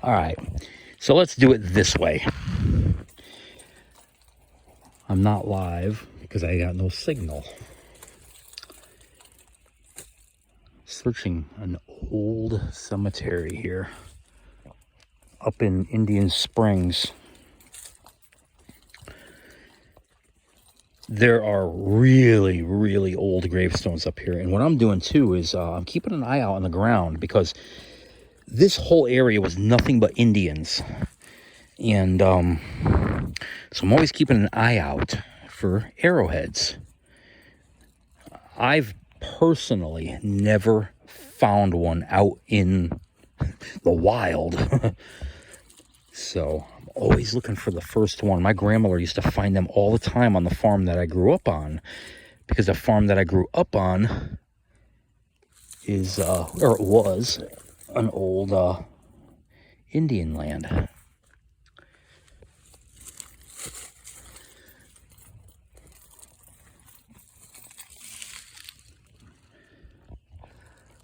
All right, so let's do it this way. I'm not live because I got no signal. Searching an old cemetery here up in Indian Springs. There are really, really old gravestones up here. And what I'm doing too is I'm keeping an eye out on the ground because this whole area was nothing but Indians. And so I'm always keeping an eye out for arrowheads. I've personally never found one out in the wild. So I'm always looking for the first one. My grandmother used to find them all the time on the farm that I grew up on, because the farm that I grew up on is, or it was, an old Indian land.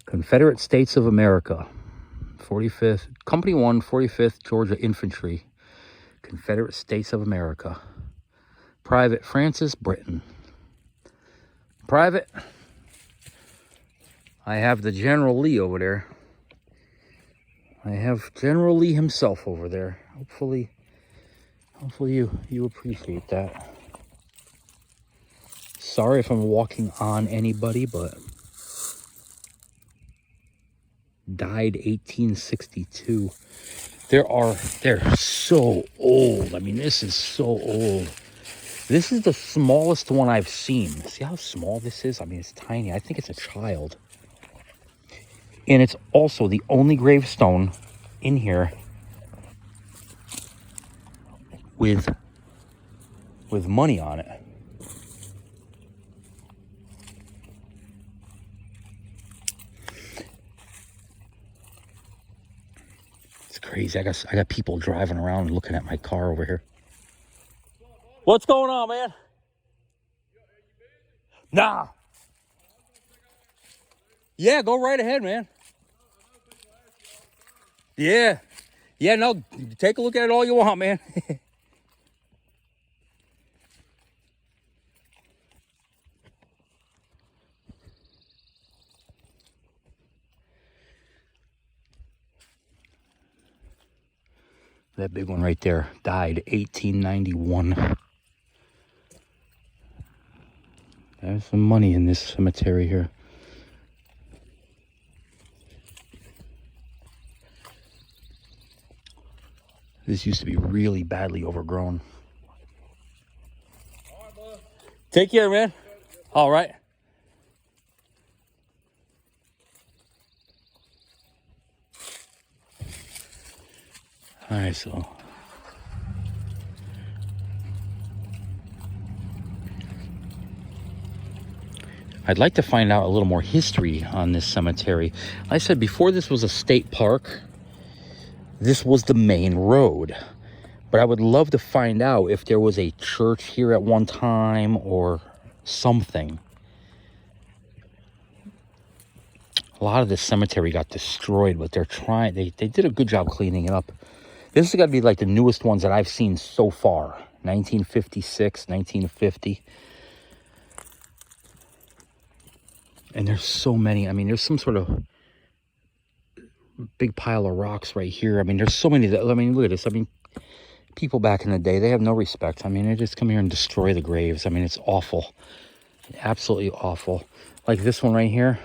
Confederate States of America, 45th, Company 1, 45th Georgia Infantry, Confederate States of America. Private Francis Britton. Private, I have the General Lee over there. I have General Lee himself over there. Hopefully you appreciate that. Sorry if I'm walking on anybody, but died 1862. They're so old. I mean, this is so old. This is the smallest one I've seen. See how small this is? I mean, it's tiny. I think it's a child. And it's also the only gravestone in here with money on it. It's crazy. I got people driving around looking at my car over here. What's going on, man? Nah. Yeah, go right ahead, man. Yeah. Yeah, no, take a look at it all you want, man. That big one right there died 1891. There's some money in this cemetery here. This used to be really badly overgrown. All right, bud. Take care, man. All right. All right, so I'd like to find out a little more history on this cemetery. Like I said before, this was a state park. This was the main road. But I would love to find out if there was a church here at one time or something. A lot of this cemetery got destroyed, but they're trying. They did a good job cleaning it up. This has got to be like the newest ones that I've seen so far. 1956, 1950. And there's so many. I mean, there's some sort of big pile of rocks right here. I mean, there's so many. I mean, look at this. I mean, people back in the day, they have no respect. I mean, they just come here and destroy the graves. I mean, it's awful. Absolutely awful. Like this one right here.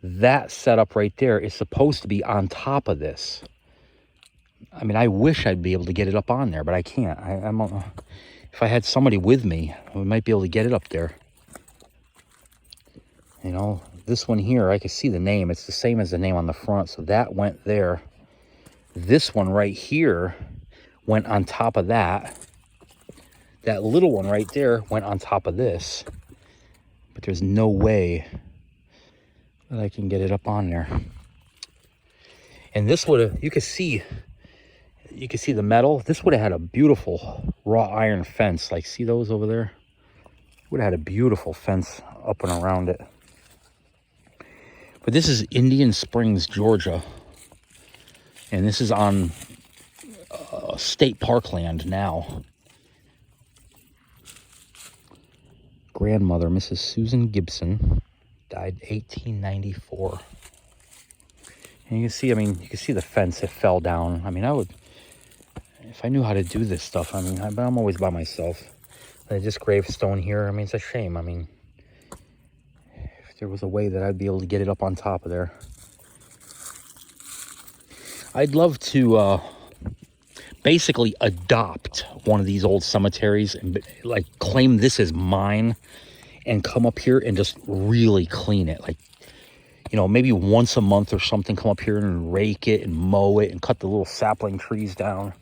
That setup right there is supposed to be on top of this. I mean, I wish I'd be able to get it up on there, but I can't. If I had somebody with me, we might be able to get it up there. You know, this one here, I can see the name. It's the same as the name on the front, so that went there. This one right here went on top of that. That little one right there went on top of this. But there's no way that I can get it up on there. And this would have, you can see the metal. This would have had a beautiful wrought iron fence. Like, see those over there? Would have had a beautiful fence up and around it. But this is Indian Springs, Georgia. And this is on state parkland now. Grandmother, Mrs. Susan Gibson, died 1894. And you can see, I mean, you can see the fence, it fell down. I mean, I would, if I knew how to do this stuff, I mean, I'm always by myself. This gravestone here, I mean, it's a shame. I mean, if there was a way that I'd be able to get it up on top of there. I'd love to basically adopt one of these old cemeteries and like claim this as mine and come up here and just really clean it. Like, you know, maybe once a month or something, come up here and rake it and mow it and cut the little sapling trees down.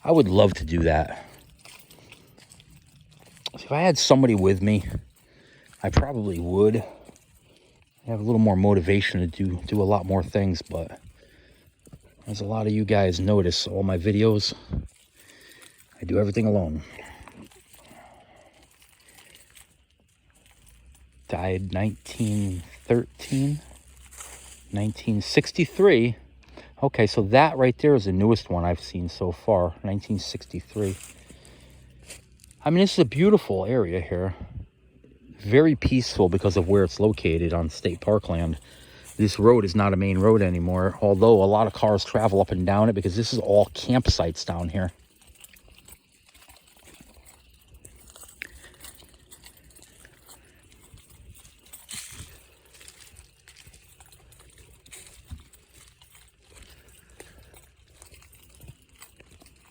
I would love to do that. If I had somebody with me, I probably would. I have a little more motivation to do a lot more things, but as a lot of you guys notice, all my videos, I do everything alone. Died 1913, 1963. Okay, so that right there is the newest one I've seen so far, 1963. I mean, this is a beautiful area here. Very peaceful because of where it's located on state parkland. This road is not a main road anymore, although a lot of cars travel up and down it because this is all campsites down here.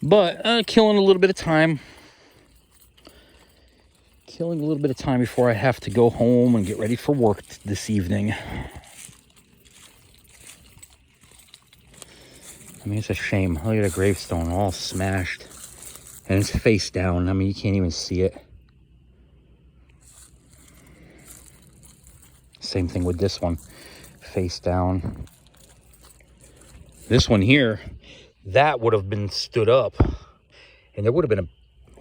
But killing a little bit of time. Killing a little bit of time before I have to go home and get ready for work this evening. I mean, it's a shame. Look at a gravestone all smashed. And it's face down. I mean, you can't even see it. Same thing with this one. Face down. This one here, that would have been stood up. And there would have been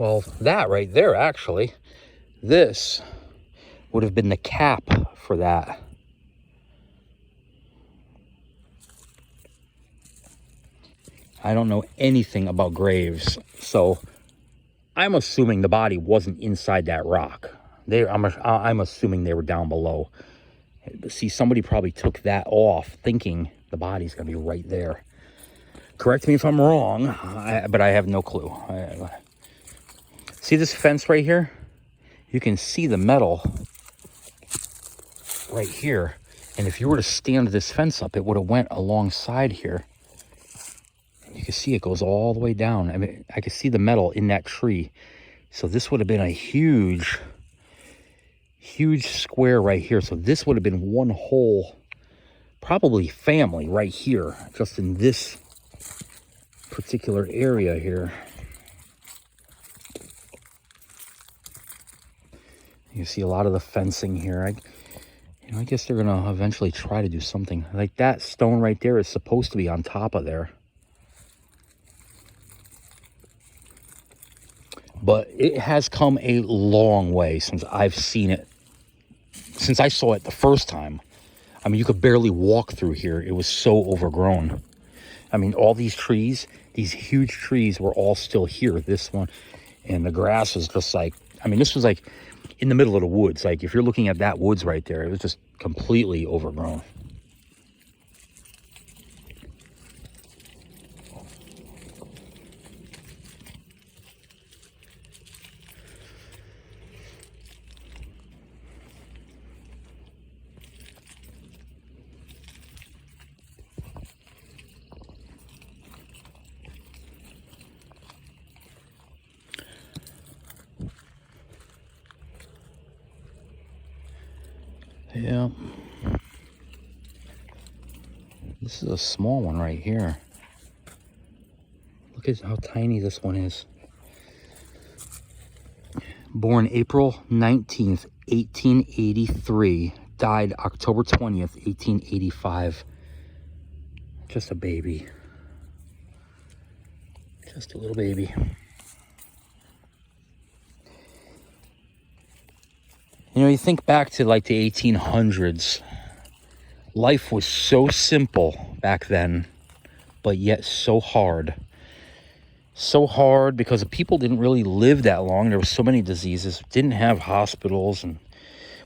well, that right there, actually. This would have been the cap for that. I don't know anything about graves, so I'm assuming the body wasn't inside that rock. I'm assuming they were down below. See, somebody probably took that off thinking the body's going to be right there. Correct me if I'm wrong, but I have no clue. See this fence right here? You can see the metal right here. And if you were to stand this fence up, it would have went alongside here. You can see it goes all the way down. I mean, I can see the metal in that tree. So this would have been a huge square right here. So this would have been one whole, probably family right here, just in this particular area here. You see a lot of the fencing here. I guess they're gonna eventually try to do something. Like that stone right there is supposed to be on top of there. But it has come a long way since I've seen it. Since I saw it the first time. I mean, you could barely walk through here. It was so overgrown. I mean, all these trees, these huge trees were all still here. This one. And the grass was just like, I mean, this was like in the middle of the woods. Like if you're looking at that woods right there, it was just completely overgrown. Yeah. This is a small one right here. Look at how tiny this one is. Born April 19th, 1883. Died October 20th, 1885. Just a baby. Just a little baby. You know, you think back to like the 1800s. Life was so simple back then. but yet so hard. So hard because the people didn't really live that long. There were so many diseases, didn't have hospitals, and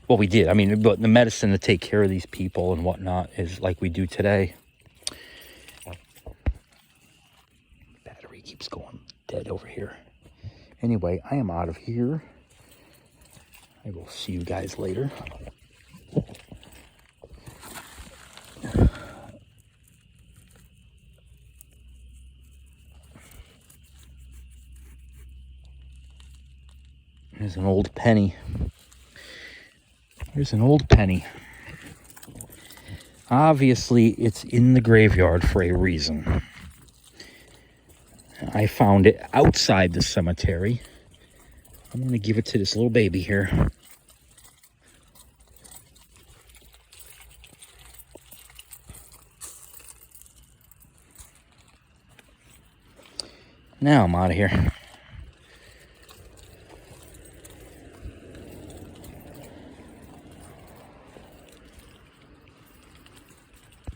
well, we did. I mean, but the medicine to take care of these people and whatnot is like we do today. Battery keeps going dead over here. Anyway, I am out of here. I will see you guys later. There's an old penny. There's an old penny. Obviously, it's in the graveyard for a reason. I found it outside the cemetery. I'm going to give it to this little baby here. Now I'm out of here.